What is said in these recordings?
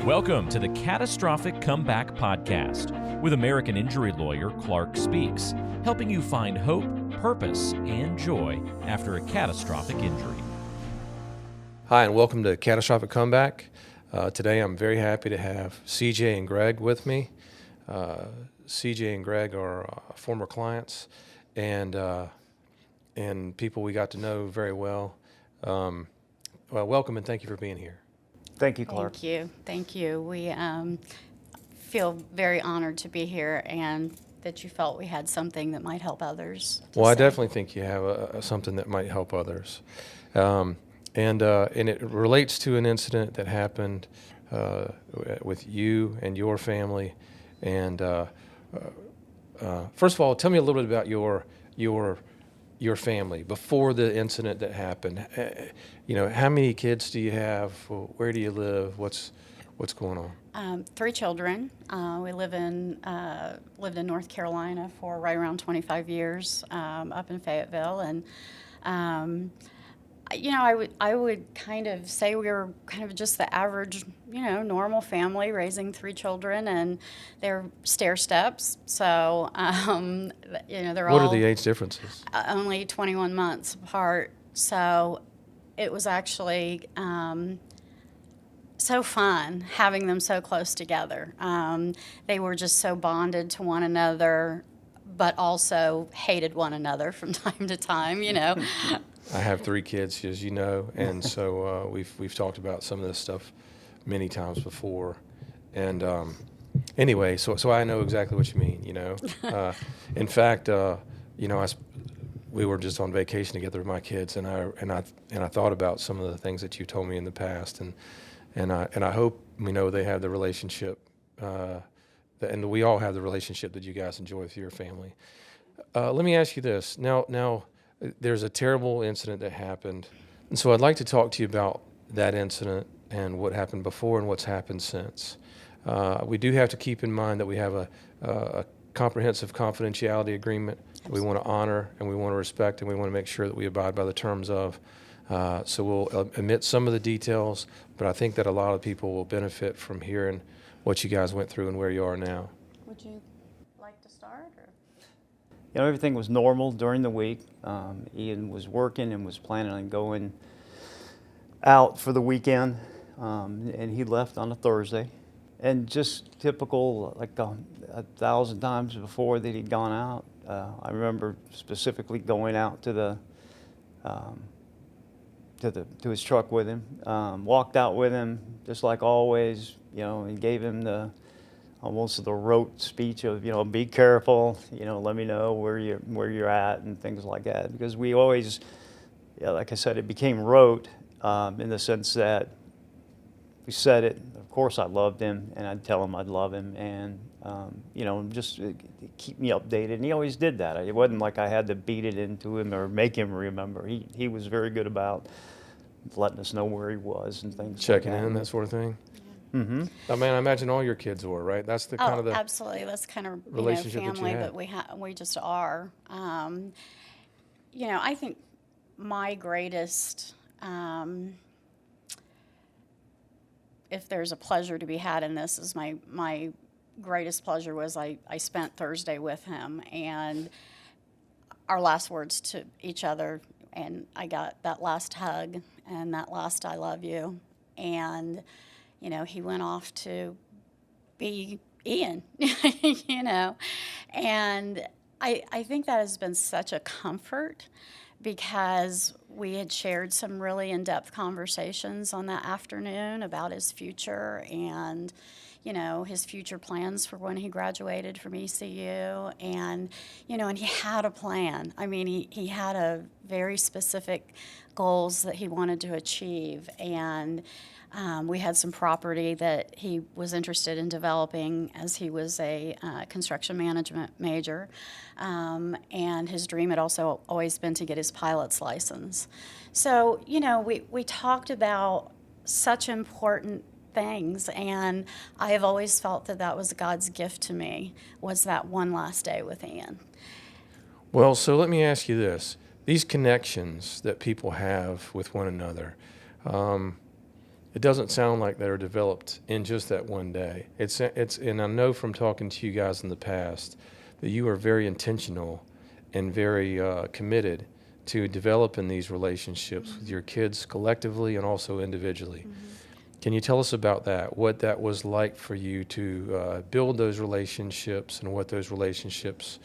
Welcome to the Catastrophic Comeback Podcast with American injury lawyer Clark Speaks, helping you find hope, purpose, and joy after a catastrophic injury. Hi, and welcome to Catastrophic Comeback. Today I'm very happy to have CJ and Greg with me. CJ and Greg are former clients and people we got to know very well. Welcome and thank you for being here. Thank you, Clark. Thank you. We feel very honored to be here and that you felt we had something that might help others. Well, I definitely think you have something that might help others. And it relates to an incident that happened with you and your family. And first of all, tell me a little bit about your family before the incident that happened. How many kids do you have? Where do you live? What's going on? 3 children. We lived in North Carolina for right around 25 years, up in Fayetteville, and I would kind of say we were kind of just the average, normal family raising 3 children, and they're stair steps. So, they're all. What are the age differences? Only 21 months apart. So, it was actually so fun having them so close together. They were just so bonded to one another, but also hated one another from time to time. I have 3 kids, as you know, and so we've talked about some of this stuff many times before. And anyway, so I know exactly what you mean. In fact, we were just on vacation together with my kids, and I thought about some of the things that you told me in the past, and I hope they have the relationship, and we all have the relationship that you guys enjoy with your family. Let me ask you this now. There's a terrible incident that happened, and so I'd like to talk to you about that incident and what happened before and what's happened since. We do have to keep in mind that we have a comprehensive confidentiality agreement that we want to honor and we want to respect, and we want to make sure that we abide by the terms of. So we'll omit some of the details, but I think that a lot of people will benefit from hearing what you guys went through and where you are now. Would you like to start? Or? Everything was normal during the week. Ian was working and was planning on going out for the weekend, and he left on a Thursday. And just typical, like 1,000 times before that he'd gone out. I remember specifically going out to his truck with him, walked out with him just like always, and gave him almost the rote speech of, be careful, let me know where you're at and things like that. Because we always, like I said, it became rote in the sense that we said it. Of course, I loved him, and I'd tell him I'd love him, and just keep me updated. And he always did that. It wasn't like I had to beat it into him or make him remember. He was very good about letting us know where he was and things. Checking like that. in, that sort of thing. Mm-hmm. I mean, I imagine all your kids were, right? That's the kind of the absolutely. That's kind of relationship family that you that we just are. I think my greatest, if there's a pleasure to be had in this, is my greatest pleasure was I spent Thursday with him, and our last words to each other, and I got that last hug and that last I love you, and he went off to be Ian, and I think that has been such a comfort because we had shared some really in-depth conversations on that afternoon about his future and, his future plans for when he graduated from ECU. And, and he had a plan. I mean, he had a very specific goals that he wanted to achieve. And we had some property that he was interested in developing as he was a construction management major. And his dream had also always been to get his pilot's license. So, we talked about such important things, and I have always felt that was God's gift to me, was that one last day with Ian. Well, so let me ask you this. These connections that people have with one another, it doesn't sound like they're developed in just that one day. And I know from talking to you guys in the past that you are very intentional and very committed to developing these relationships with your kids collectively and also individually. Can you tell us about that, what that was like for you to build those relationships and what those relationships,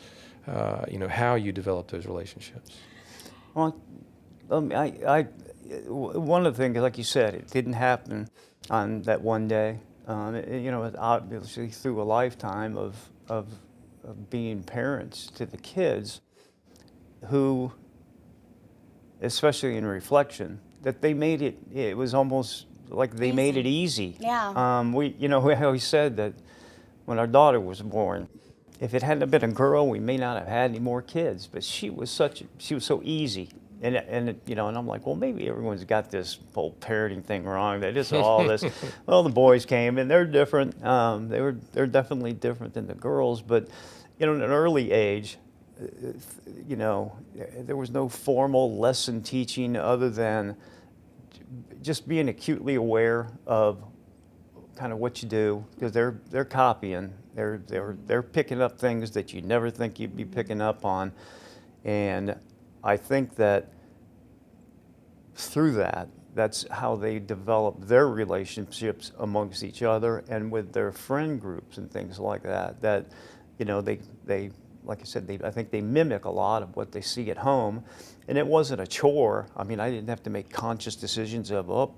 how you developed those relationships? Well, one of the things, like you said, it didn't happen on that one day. Obviously through a lifetime of being parents to the kids who, especially in reflection, that they made it was almost like they made it easy. Yeah. We always said that when our daughter was born, if it hadn't been a girl, we may not have had any more kids, but she was so easy. And I'm like, well, maybe everyone's got this whole parenting thing wrong. They just all this. Well, the boys came and they're different. They're definitely different than the girls. But at an early age, there was no formal lesson teaching other than just being acutely aware of kind of what you do, because they're copying. They're picking up things that you never think you'd be picking up on, and I think that through that's how they develop their relationships amongst each other and with their friend groups and things like that. That, they like I said, I think they mimic a lot of what they see at home, and it wasn't a chore. I mean, I didn't have to make conscious decisions of,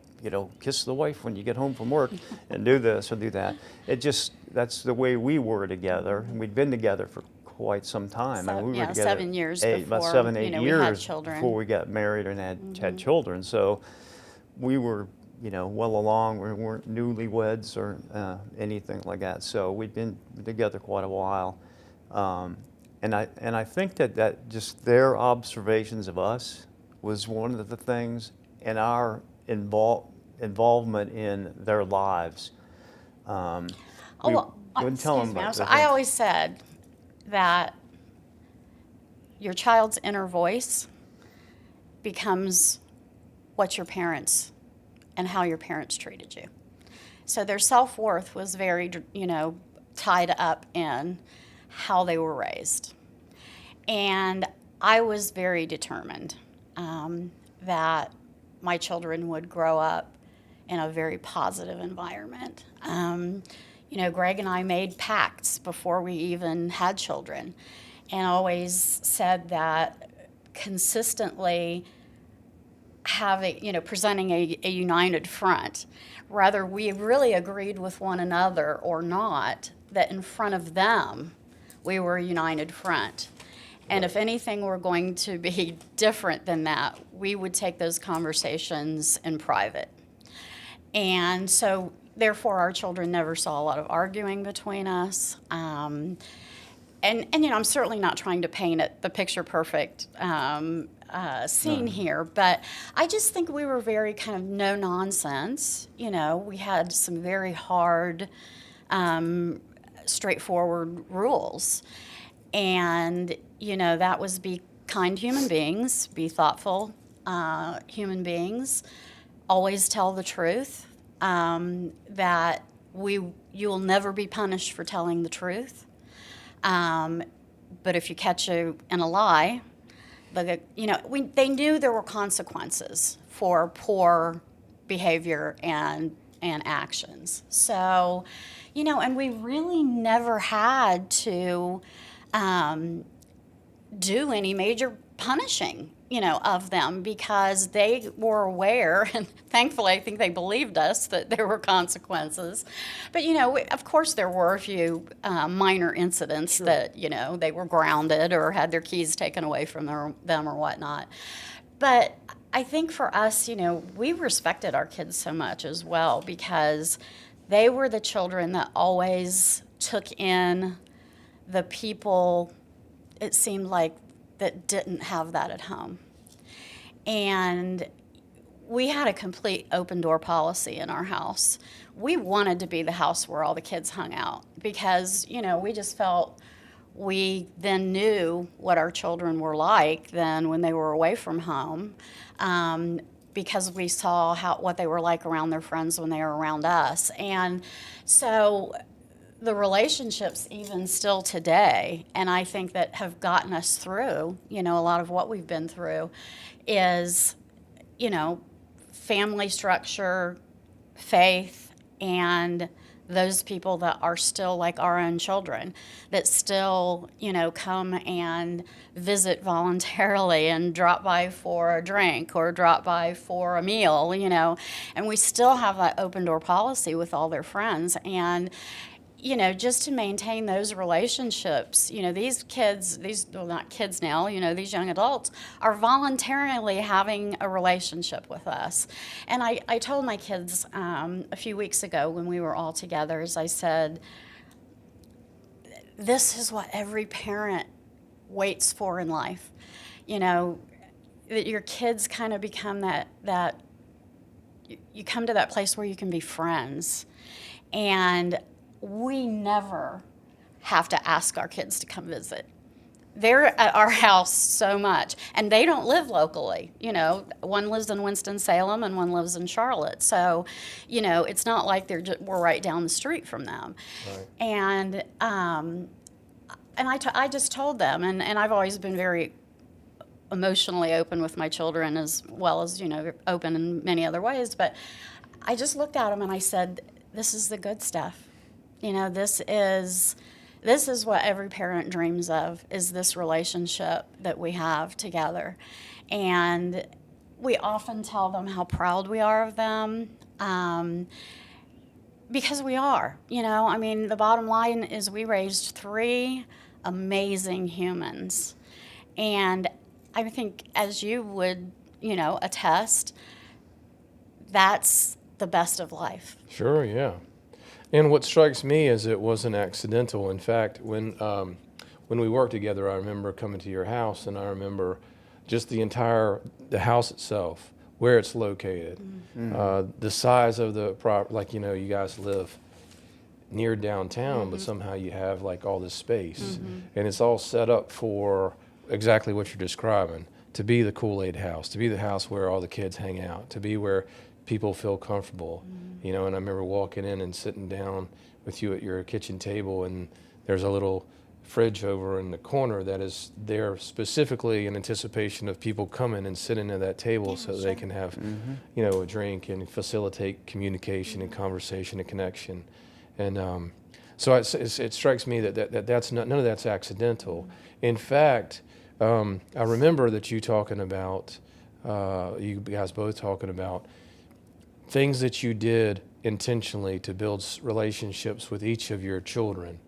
kiss the wife when you get home from work and do this or do that. That's the way we were together, and we'd been together for quite some time. We were together 7 years before, about 7-8 we had years children. before we got married and had children. So we were, well along. We weren't newlyweds or anything like that. So we'd been together quite a while. And I think that just their observations of us was one of the things, and our involvement in their lives. Wouldn't tell them about I always said that your child's inner voice becomes what your parents and how your parents treated you. So their self-worth was very, tied up in how they were raised. And I was very determined that my children would grow up in a very positive environment. Greg and I made pacts before we even had children, and always said that consistently presenting a united front, whether we really agreed with one another or not, that in front of them, we were a united front. And if anything were going to be different than that, we would take those conversations in private. And so, therefore, our children never saw a lot of arguing between us. And I'm certainly not trying to paint the picture perfect scene here, but I just think we were very kind of no nonsense. We had some very hard, straightforward rules. And, that was be kind human beings, be thoughtful human beings, always tell the truth, that you will never be punished for telling the truth. But if you catch you in a lie, they knew there were consequences for poor behavior and actions. So, and we really never had to do any major punishing, of them, because they were aware, and thankfully I think they believed us that there were consequences. But, of course there were a few minor incidents that, they were grounded or had their keys taken away from them or whatnot. But I think for us, we respected our kids so much as well, because they were the children that always took in the people, it seemed like, that didn't have that at home. And we had a complete open door policy in our house. We wanted to be the house where all the kids hung out, because, we just felt we then knew what our children were like then when they were away from home, because we saw what they were like around their friends when they were around us. And so the relationships even still today, and I think that have gotten us through, a lot of what we've been through, is, family structure, faith, and those people that are still like our own children, that still, come and visit voluntarily and drop by for a drink or drop by for a meal, and we still have that open door policy with all their friends. And just to maintain those relationships, these kids, well, not kids now, these young adults are voluntarily having a relationship with us. And I told my kids a few weeks ago when we were all together, as I said, this is what every parent waits for in life. That your kids kind of become that you come to that place where you can be friends. And we never have to ask our kids to come visit. They're at our house so much, and they don't live locally. One lives in Winston-Salem and one lives in Charlotte. So, it's not like we're right down the street from them. Right. And I just told them, and I've always been very emotionally open with my children, as well as open in many other ways. But I just looked at them and I said, "This is the good stuff. This is what every parent dreams of, is this relationship that we have together." And we often tell them how proud we are of them, because we are. The bottom line is we raised 3 amazing humans. And I think, as you would, attest, that's the best of life. Sure, yeah. And what strikes me is it wasn't accidental. In fact, when we worked together, I remember coming to your house, and I remember just the house itself, where it's located, the size of the property. Like, you guys live near downtown, but somehow you have like all this space, and it's all set up for exactly what you're describing, to be the Kool-Aid house, to be the house where all the kids hang out, to be where people feel comfortable. And I remember walking in and sitting down with you at your kitchen table, and there's a little fridge over in the corner that is there specifically in anticipation of people coming and sitting at that table, so that they can have, a drink and facilitate communication and conversation and connection. And so it strikes me that's none of that's accidental. In fact, I remember that you talking about, you guys both talking about things that you did intentionally to build relationships with each of your children.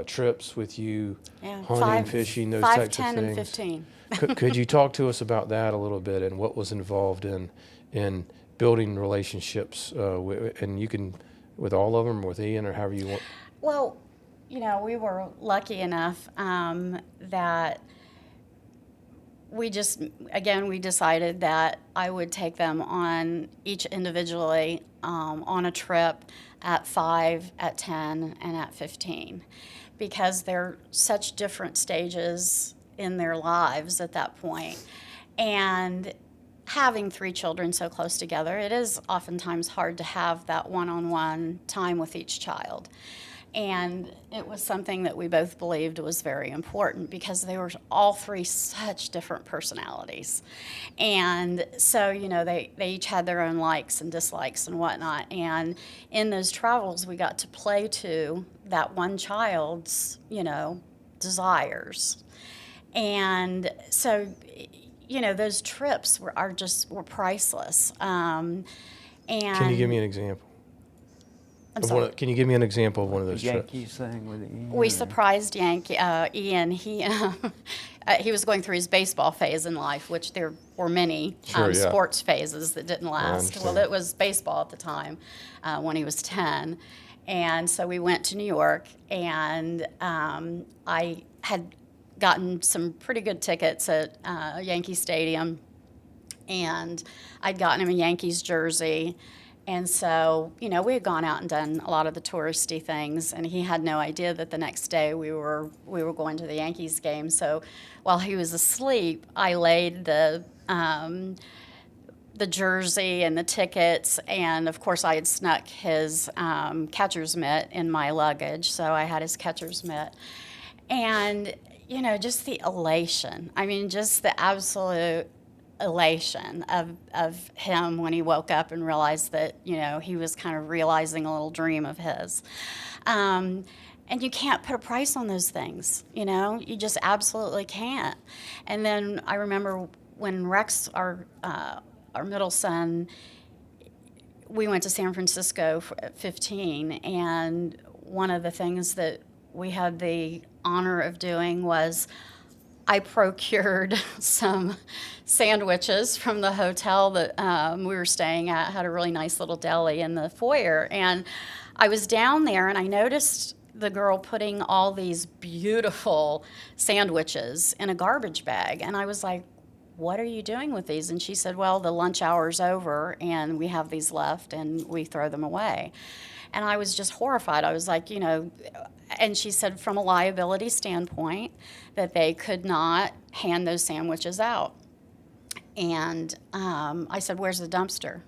Trips with you, hunting, fishing, those 5, types 10, of and things. 15. Could you talk to us about that a little bit, and what was involved in building relationships, and you can, with all of them, or with Ian, or however you want? Well, we were lucky enough that we decided that I would take them on each individually on a trip at 5, at 10, and at 15, because they're such different stages in their lives at that point. And having 3 children so close together, it is oftentimes hard to have that one-on-one time with each child. And it was something that we both believed was very important, because they were all 3 such different personalities. And so, they each had their own likes and dislikes and whatnot. And in those travels, we got to play to that one child's, desires. And so, those trips were priceless. And Can you give me an example? Can you give me an example of one of those Yankees trips? thing with Ian? We surprised Ian. He was going through his baseball phase in life, which there were many sports phases that didn't last. Well, it was baseball at the time when he was 10. And so we went to New York, and I had gotten some pretty good tickets at Yankee Stadium, and I'd gotten him a Yankees jersey. And so, we had gone out and done a lot of the touristy things, and he had no idea that the next day we were going to the Yankees game. So while he was asleep, I laid the the jersey and the tickets, and of course I had snuck his catcher's mitt in my luggage, so I had his catcher's mitt. And, you know, just the elation. I mean, just the absolute elation of him when he woke up and realized that, you know, he was kind of realizing a little dream of his. And you can't put a price on those things, you know? You just absolutely can't. And then I remember when Rex, our middle son, we went to San Francisco at 15, and one of the things that we had the honor of doing was I procured some sandwiches from the hotel that we were staying at. Had a really nice little deli in the foyer, and I was down there and I noticed the girl putting all these beautiful sandwiches in a garbage bag, and I was like, what are you doing with these? And she said, well, the lunch hour's over and we have these left and we throw them away. And I was just horrified. I was like, you know, and she said from a liability standpoint that they could not hand those sandwiches out. And I said, where's the dumpster?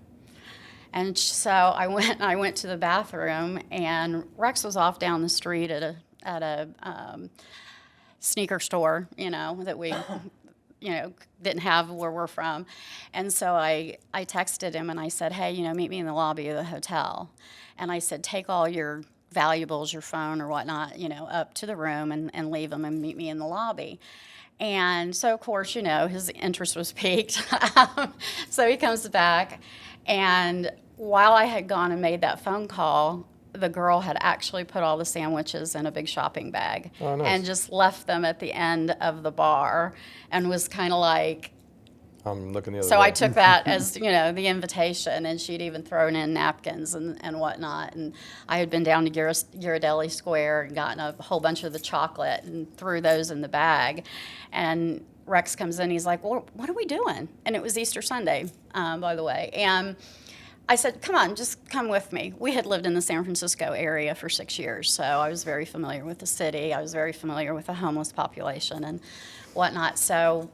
And so I went to the bathroom, and Rex was off down the street at a sneaker store, you know, that we you know, didn't have where we're from. And so I texted him and I said, hey, you know, meet me in the lobby of the hotel. And I said, take all your valuables, your phone or whatnot, you know, up to the room and leave them and meet me in the lobby. And so, of course, you know, his interest was piqued. So he comes back, and while I had gone and made that phone call, the girl had actually put all the sandwiches in a big shopping bag. Oh, nice. And just left them at the end of the bar and was kind of like, I'm looking the other so way. I took that as, you know, the invitation, and she'd even thrown in napkins and whatnot. And I had been down to Ghirardelli Square and gotten a whole bunch of the chocolate and threw those in the bag. And Rex comes in, he's like, well, what are we doing? And it was Easter Sunday, by the way. And I said, come on, just come with me. We had lived in the San Francisco area for 6 years, so I was very familiar with the city. I was very familiar with the homeless population and whatnot. So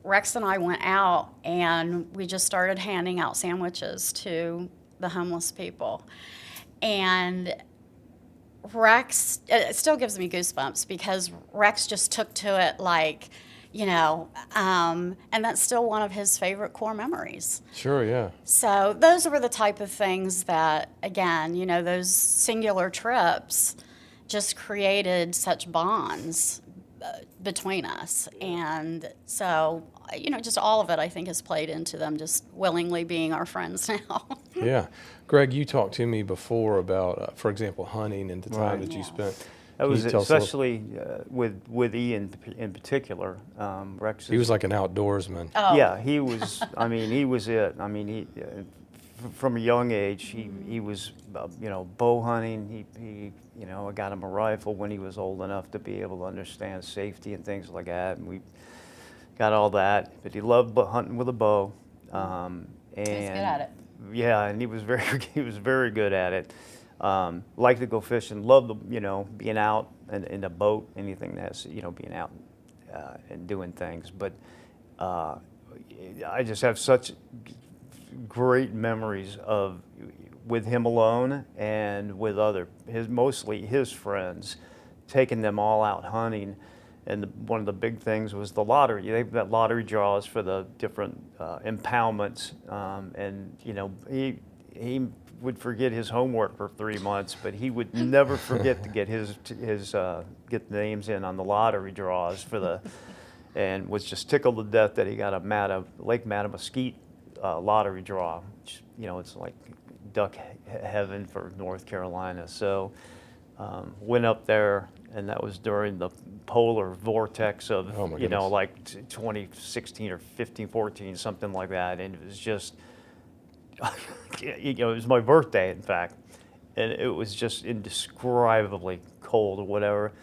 Rex and I went out, and we just started handing out sandwiches to the homeless people. And Rex, it still gives me goosebumps because Rex just took to it like, you know, and that's still one of his favorite core memories. Sure, yeah. So those were the type of things that, again, you know, those singular trips just created such bonds between us. And so, you know, just all of it, I think, has played into them just willingly being our friends now. Yeah. Greg, you talked to me before about, for example, hunting and the time Right. that you Yeah. spent. That was Can you tell us a little- especially with Ian in particular. Rex. He was like an outdoorsman. Oh. Yeah, he was. I mean, he was it. I mean, he from a young age he was you know, bow hunting. He you know, I got him a rifle when he was old enough to be able to understand safety and things like that, and we got all that. But he loved hunting with a bow. And He's good at it. Yeah, and he was very good at it. Liked to go fishing. Loved the, you know, being out in a boat, anything that's, you know, being out and doing things. But I just have such great memories of with him alone and with mostly his friends, taking them all out hunting. And one of the big things was the lottery. They've got lottery draws for the different impoundments, and you know, he would forget his homework for 3 months, but he would never forget to get get the names in on the lottery draws for the, and was just tickled to death that he got a Lake Mattamuskeet lottery draw. Which, you know, it's like duck heaven for North Carolina. So went up there, and that was during the polar vortex of, Oh my you know, goodness. like 2016 or 15, 14, something like that, and it was just. You know, it was my birthday, in fact, and it was just indescribably cold or whatever.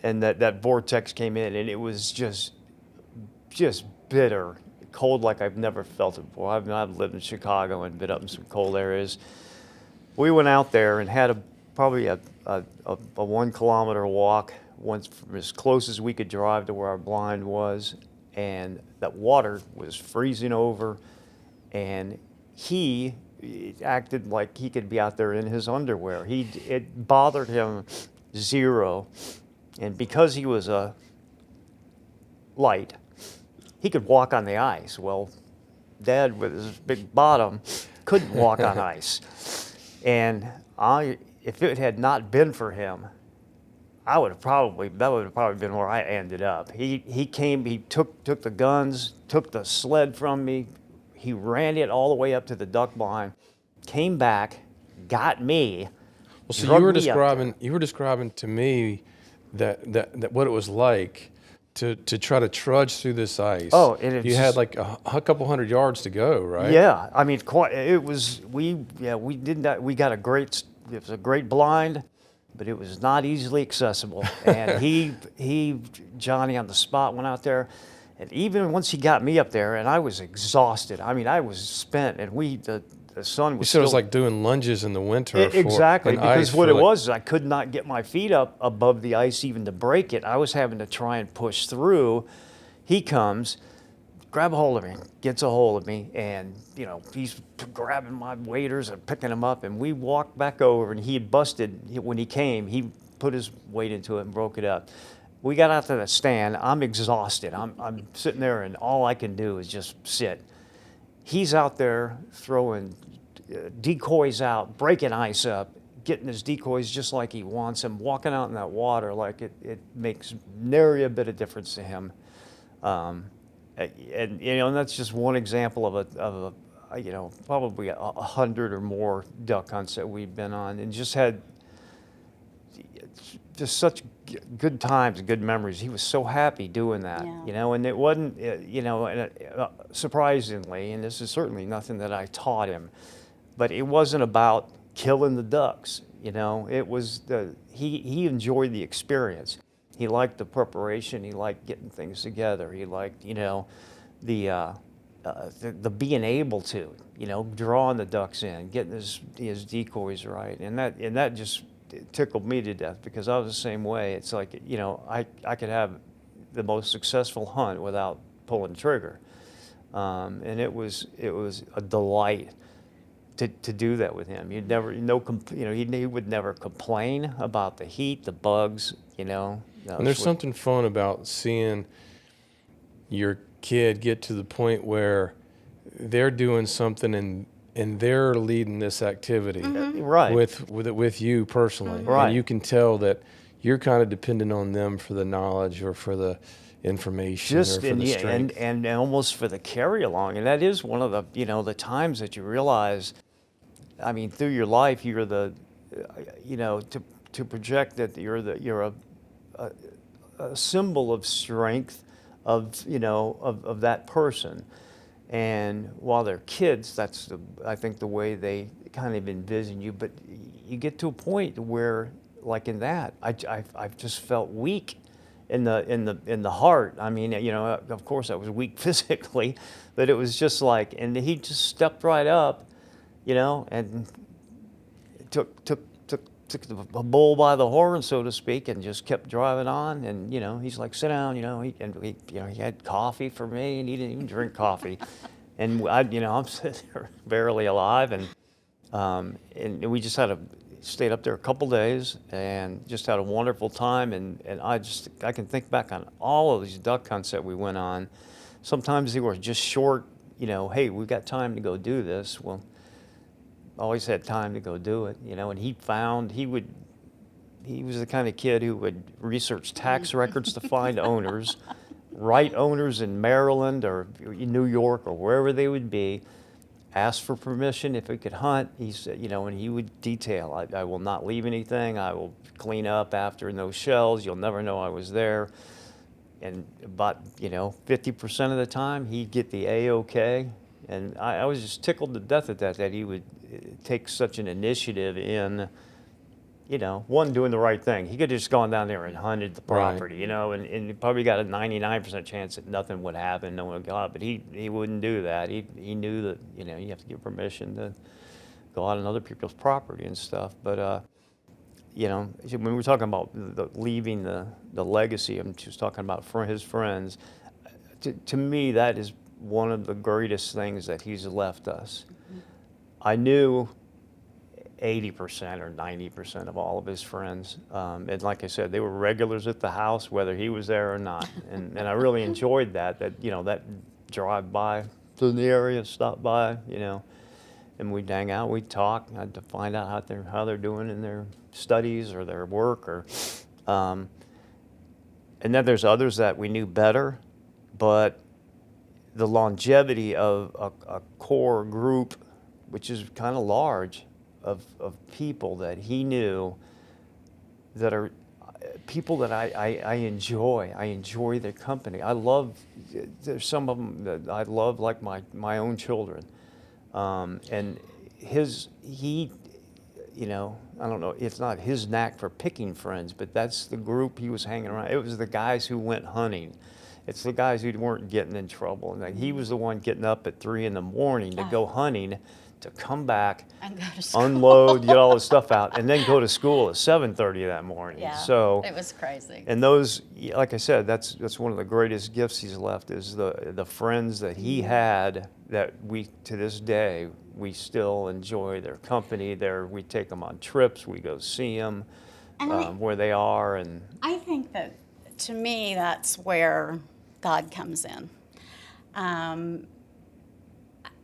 And that vortex came in, and it was just bitter, cold like I've never felt it before. I've lived in Chicago and been up in some cold areas. We went out there and had probably a 1 kilometer walk, once from as close as we could drive to where our blind was, and that water was freezing over. and he acted like he could be out there in his underwear. It bothered him zero, and because he was a light, he could walk on the ice. Well, Dad with his big bottom couldn't walk on ice, and if it had not been for him, that would have probably been where I ended up. He came, he took the guns, took the sled from me, he ran it all the way up to the duck blind, came back, got me. Well, so you were describing to me that what it was like to try to trudge through this ice. Oh, and you had like a couple hundred yards to go, right? Yeah, I mean, it was we did that. We got it was a great blind, but it was not easily accessible. And Johnny on the spot went out there, and even once he got me up there, and I was exhausted. I mean, I was spent, and the sun was. You said it was like doing lunges in the winter. Exactly, because what it was is I could not get my feet up above the ice even to break it. I was having to try and push through. He comes, grab a hold of me, gets a hold of me, and he's grabbing my waders and picking them up, and we walked back over, and he had busted, when he came, he put his weight into it and broke it up. We got out to the stand. I'm exhausted. I'm sitting there, and all I can do is just sit. He's out there throwing decoys out, breaking ice up, getting his decoys just like he wants them, walking out in that water like it makes nary a bit of difference to him. And that's just one example of a probably 100 or more duck hunts that we've been on, and just had just such good times and good memories. He was so happy doing that, and it wasn't, surprisingly, and this is certainly nothing that I taught him, but it wasn't about killing the ducks. It was he enjoyed the experience. He liked the preparation. He liked getting things together. He liked, the being able to, drawing the ducks in, getting his decoys right, and that just tickled me to death, because I was the same way. It's like, I could have the most successful hunt without pulling the trigger, and it was a delight to do that with him. He would never complain about the heat, the bugs, And there's something fun about seeing your kid get to the point where they're doing something and they're leading this activity, right, with you personally, right. And you can tell that you're kind of dependent on them for the knowledge or for the information, or for the strength, and almost for the carry along. And that is one of the the times that you realize, I mean, through your life, you're to project that you're a symbol of strength of that person. And while they're kids, that's I think the way they kind of envision you. But you get to a point where, like in that, I've just felt weak in the heart. I mean, of course I was weak physically, but it was just like, and he just stepped right up, and took the bull by the horn, so to speak, and just kept driving on. And he's like, sit down. He had coffee for me, and he didn't even drink coffee. And I'm sitting there barely alive, and we just stayed up there a couple days and just had a wonderful time. And I can think back on all of these duck hunts that we went on. Sometimes they were just short. Hey, we've got time to go do this. Well, always had time to go do it, and he was the kind of kid who would research tax records to find owners, write owners in Maryland or in New York or wherever they would be, ask for permission if he could hunt. He said, and he would detail, I will not leave anything, I will clean up after no shells, you'll never know I was there. And about 50% of the time he'd get the A-OK. And I was just tickled to death at that he would take such an initiative in, one, doing the right thing. He could have just gone down there and hunted the property, and he probably got a 99% chance that nothing would happen, no one would go out, but he wouldn't do that. He knew that, you have to get permission to go out on other people's property and stuff. But, when we're talking about leaving the legacy, I'm just talking about his friends. To me, that is one of the greatest things that he's left us. I knew 80% or 90% of all of his friends. And like I said, they were regulars at the house, whether he was there or not. And I really enjoyed that drive by to the area, stop by, and we'd hang out, we'd talk, I had to find out how they're doing in their studies or their work, and then there's others that we knew better, but the longevity of a core group, which is kind of large, of people that he knew that are people that I enjoy. I enjoy their company. There's some of them that I love like my own children. And he, I don't know, it's not his knack for picking friends, but that's the group he was hanging around. It was the guys who went hunting. It's the guys who weren't getting in trouble. And like, he was the one getting up at 3 a.m. to go hunting, to come back, And go to school. unload, get all the stuff out, and then go to school at 7:30 that morning. Yeah, So it was crazy. and those, like I said, that's one of the greatest gifts he's left, is the friends that he had that we, to this day, we still enjoy their company. We take them on trips, we go see them And where they are, and I think that, to me, that's where God comes in.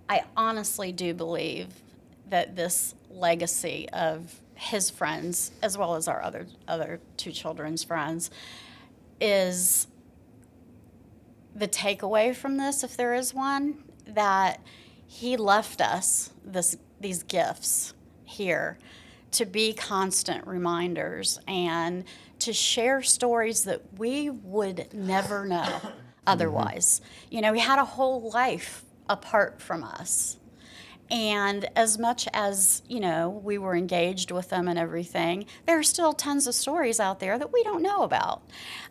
I honestly do believe that this legacy of his friends, as well as our other two children's friends, is the takeaway from this, if there is one, that he left us these gifts here to be constant reminders and to share stories that we would never know otherwise. He had a whole life apart from us. And as much as, we were engaged with them and everything, there are still tons of stories out there that we don't know about.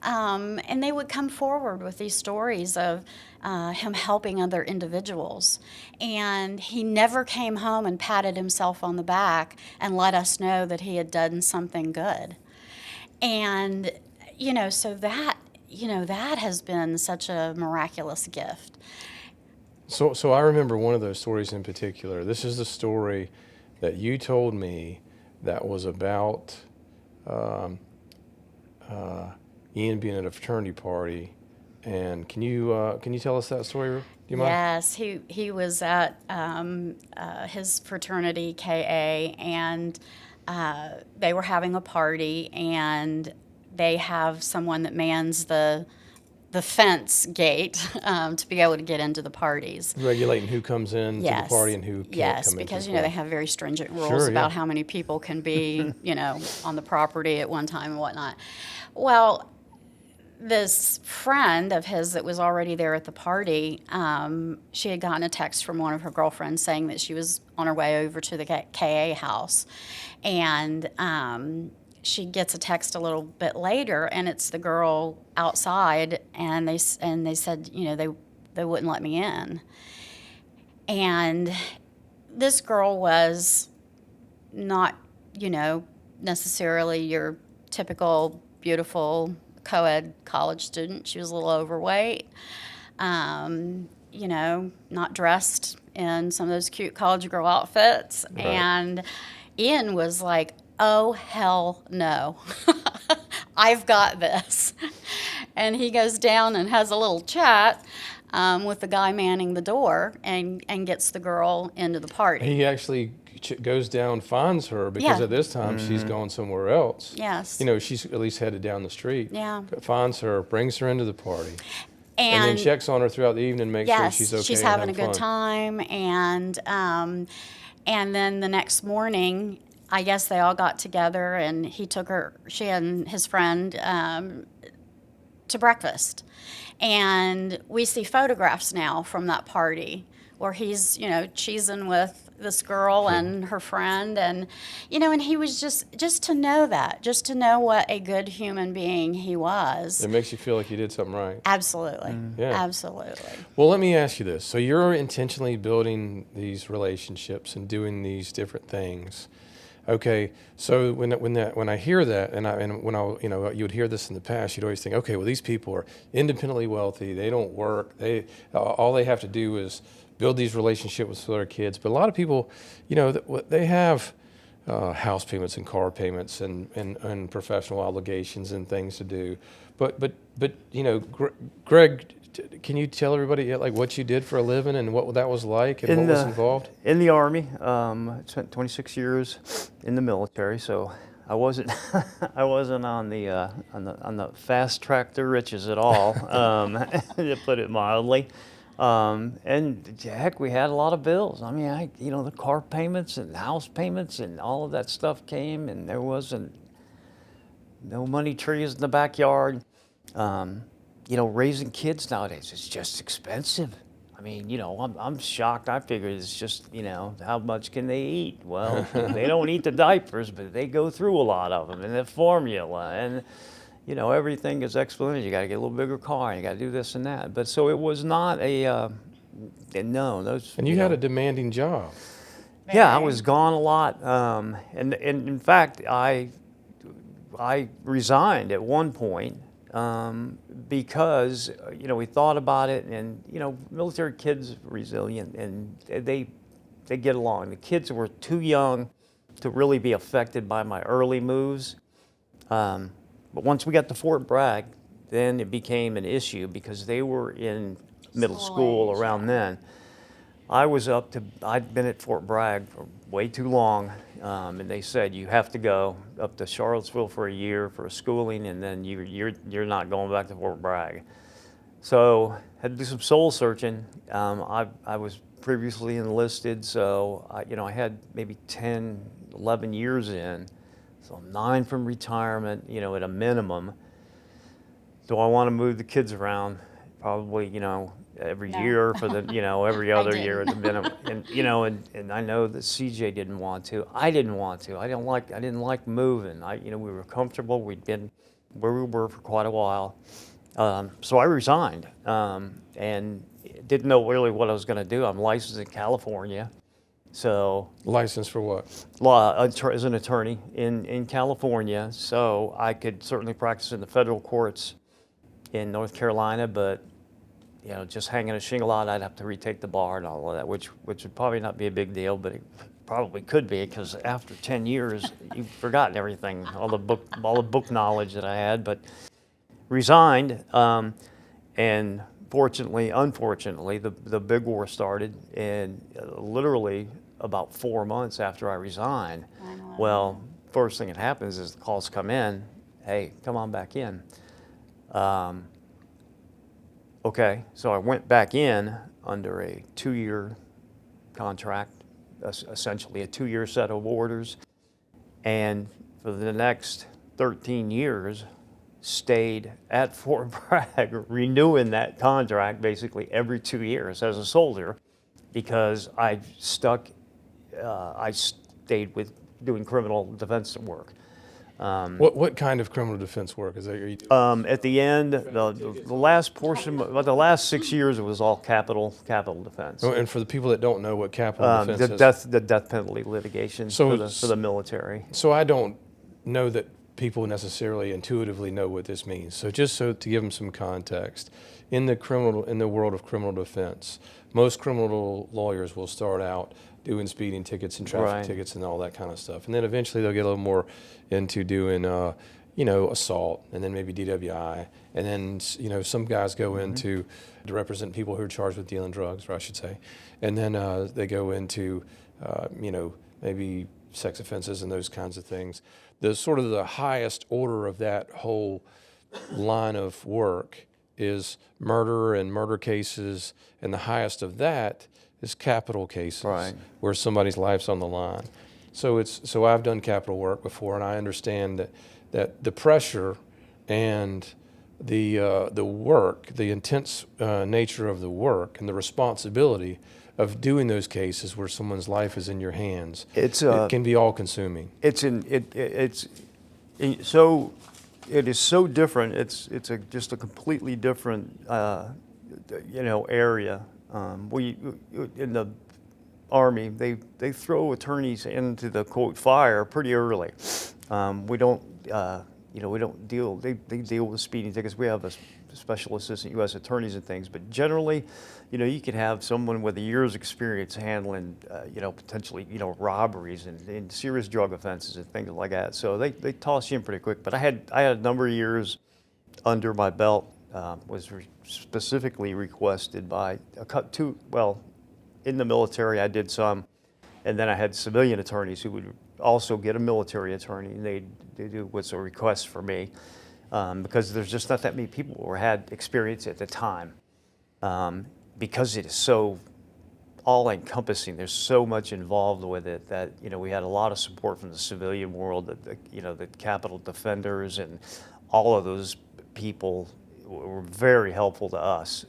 And they would come forward with these stories of him helping other individuals. And he never came home and patted himself on the back and let us know that he had done something good. And, so that has been such a miraculous gift. So I remember one of those stories in particular. This is the story that you told me that was about Ian being at a fraternity party. And can you tell us that story? Do you mind? Yes, he was at his fraternity, KA, and they were having a party, and they have someone that mans the fence gate to be able to get into the parties. Regulating who comes in to the party and who can't come in. Yes, because they have very stringent rules Sure, about yeah. how many people can be, on the property at one time and whatnot. Well, this friend of his that was already there at the party, she had gotten a text from one of her girlfriends saying that she was on her way over to the KA house, and she gets a text a little bit later, and it's the girl outside, and they said, they wouldn't let me in. And this girl was not, necessarily your typical beautiful co-ed college student. She was a little overweight, not dressed in some of those cute college girl outfits. Right. And Ian was like, oh, hell no. I've got this. And he goes down and has a little chat with the guy manning the door and gets the girl into the party. He actually goes down, finds her, because Yeah. at this time she's gone somewhere else. Yes. She's at least headed down the street. Yeah. Finds her, brings her into the party. And then checks on her throughout the evening, makes sure she's okay. She's and having a good fun. time. And then the next morning, I guess they all got together, and she and his friend, to breakfast. And we see photographs now from that party where he's, cheesing with this girl and her friend, and and he was just to know what a good human being he was. It makes you feel like you did something right. Absolutely. Yeah. Absolutely. Well, let me ask you this. So you're intentionally building these relationships and doing these different things. Okay, so when I hear that, and when I, you would hear this in the past, you'd always think, okay, well, these people are independently wealthy. They don't work. All they have to do is build these relationships with their kids. But a lot of people, they have house payments and car payments and professional obligations and things to do. But Greg, can you tell everybody like what you did for a living and what that was like and what was involved? In the Army, I spent 26 years in the military, so I wasn't I wasn't on the fast track to riches at all, to put it mildly. And heck, we had a lot of bills. I mean, the car payments and house payments and all of that stuff came, and there wasn't no money trees in the backyard. Raising kids nowadays is just expensive. I mean, I'm shocked. I figured it's just, how much can they eat? Well, they don't eat the diapers, but they go through a lot of them, and the formula, and everything is exponential. You got to get a little bigger car, and you got to do this and that. But so it was not no, those. And you had a demanding job. Yeah, I was gone a lot, and in fact, I resigned at one point. Because we thought about it, and military kids are resilient, and they get along. The kids were too young to really be affected by my early moves. But once we got to Fort Bragg, then it became an issue because they were in middle school around then. I'd been at Fort Bragg for way too long, and they said you have to go up to Charlottesville for a year for schooling, and then you're not going back to Fort Bragg. So had to do some soul searching. I was previously enlisted, so I had maybe 10, 11 years in, so 9 from retirement, at a minimum. Do I want to move the kids around? Probably, every year for the, every other year at the minimum. And I know that CJ didn't want to. I didn't want to. I didn't like moving. We were comfortable. We'd been where we were for quite a while. So I resigned and didn't know really what I was going to do. I'm licensed in California. So Licensed for what? Law as an attorney in California. So I could certainly practice in the federal courts in North Carolina, but just hanging a shingle out, I'd have to retake the bar and all of that, which would probably not be a big deal, but it probably could be, because after 10 years, you've forgotten everything, all the book knowledge that I had. But resigned, and unfortunately, the big war started, and literally about 4 months after I resigned, well, first thing that happens is the calls come in, hey, come on back in. Okay, so I went back in under a 2-year contract, essentially a 2-year set of orders, and for the next 13 years, stayed at Fort Bragg, renewing that contract basically every 2 years as a soldier, because I stayed with doing criminal defense work. What kind of criminal defense work is that you're doing? At the end, the last portion, the last 6 years, it was all capital defense. And for the people that don't know what capital defense is, the death penalty litigation for the military. So I don't know that people necessarily intuitively know what this means. So to give them some context, in the world of criminal defense, most criminal lawyers will start out doing speeding tickets and traffic tickets and all that kind of stuff, and then eventually they'll get a little more into doing assault, and then maybe DWI, and then some guys go into to represent people who are charged with dealing drugs, or I should say, and then they go into maybe sex offenses and those kinds of things. The sort of the highest order of that whole line of work is murder and murder cases, and the highest of that is capital cases, where somebody's life's on the line. So I've done capital work before, and I understand that the pressure and the work, the intense nature of the work, and the responsibility of doing those cases where someone's life is in your hands, it can be all-consuming. It is so different. It's just a completely different area. Army, they throw attorneys into the quote fire pretty early. We don't, we don't deal. They deal with speeding tickets. We have a special assistant U.S. attorneys and things, but generally, you could have someone with a year's experience handling, potentially, robberies and serious drug offenses and things like that. So they toss you in pretty quick. But I had a number of years under my belt. Was specifically requested by in the military I did some, and then I had civilian attorneys who would also get a military attorney, and they do what's a request for me, because there's just not that many people who had experience at the time, because it is so all-encompassing. There's so much involved with it that we had a lot of support from the civilian world, the Capitol defenders and all of those people were very helpful to us.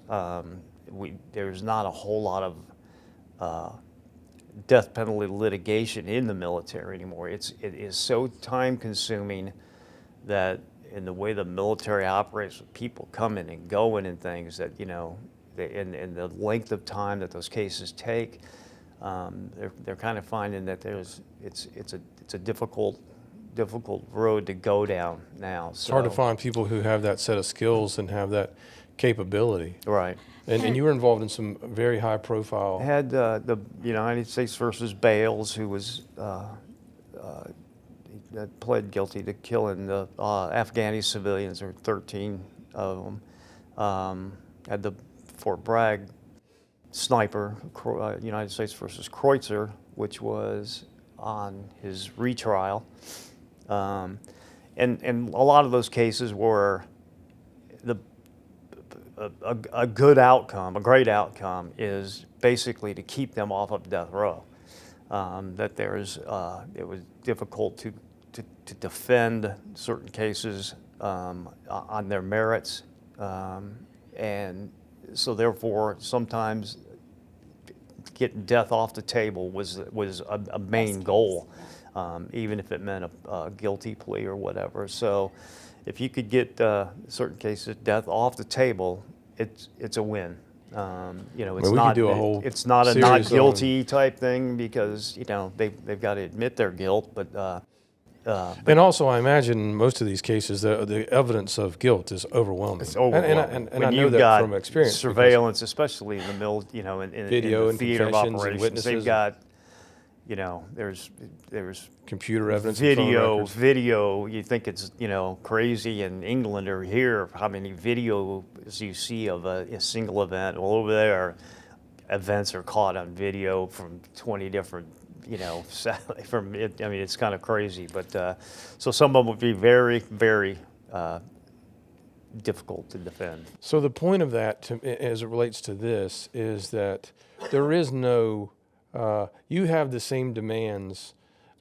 There's not a whole lot of death penalty litigation in the military anymore. It is so time consuming that in the way the military operates with people coming and going and things that, and the length of time that those cases take, they're kind of finding that it's a difficult road to go down now. It's hard to find people who have that set of skills and have that capability. Right. And you were involved in some very high profile. I had the United States versus Bales, who was pled guilty to killing the Afghani civilians. There were 13 of them. Had the Fort Bragg sniper, United States versus Kreutzer, which was on his retrial. And a lot of those cases were a good outcome, a great outcome is basically to keep them off of death row. That it was difficult to defend certain cases on their merits, and so therefore sometimes getting death off the table was a main goal. Even if it meant a guilty plea or whatever. So if you could get certain cases death off the table, it's a win. It's not a not guilty type thing because they've got to admit their guilt, but and also I imagine most of these cases the evidence of guilt is overwhelming. It's overwhelming. And I know that from experience. Surveillance, especially in the mill, in video in the theater of confessions and operations, witnesses. they've got. There's computer evidence, video. You think it's crazy in England or here how many videos you see of a single event. Well, over there, events are caught on video from 20 different. It's kind of crazy. But so some of them would be very, very difficult to defend. So the point of that, as it relates to this, is that there is no. You have the same demands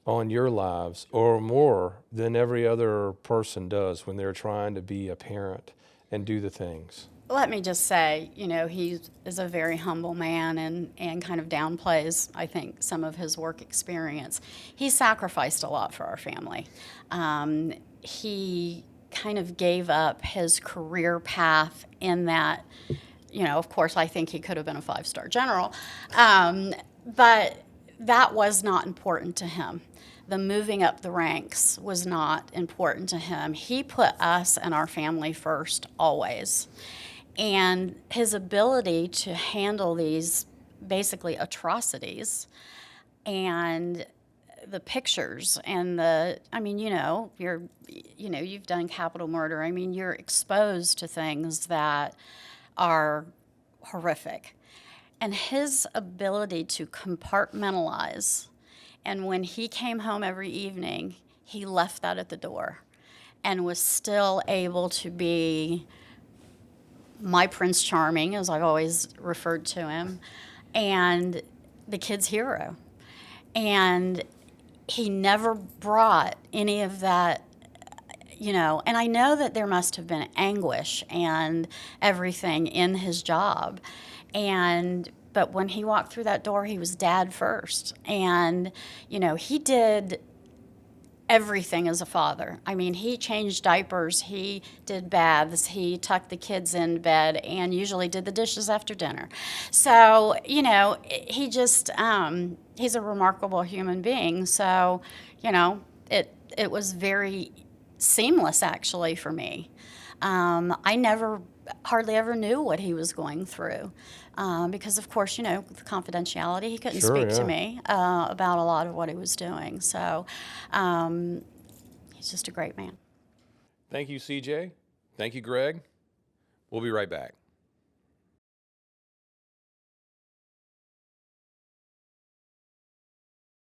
on your lives or more than every other person does when they're trying to be a parent and do the things. Let me just say, he is a very humble man and kind of downplays, I think, some of his work experience. He sacrificed a lot for our family. He kind of gave up his career path in that, of course, I think he could have been a 5-star general. But that was not important to him. The moving up the ranks was not important to him. He put us and our family first always. And his ability to handle these basically atrocities and the pictures and you've done capital murder. You're exposed to things that are horrific. And his ability to compartmentalize, and when he came home every evening, he left that at the door and was still able to be my Prince Charming, as I've always referred to him, and the kid's hero. And he never brought any of that, and I know that there must have been anguish and everything in his job. But when he walked through that door, he was dad first. And, he did everything as a father. I mean, he changed diapers, he did baths, he tucked the kids in bed, and usually did the dishes after dinner. So, you know, he just, he's a remarkable human being. So, you know, it was very seamless actually for me. I hardly ever knew what he was going through. Because of course, you know, the confidentiality, he couldn't Sure, speak to yeah. me about a lot of what he was doing. So he's just a great man. Thank you, CJ. Thank you, Greg. We'll be right back.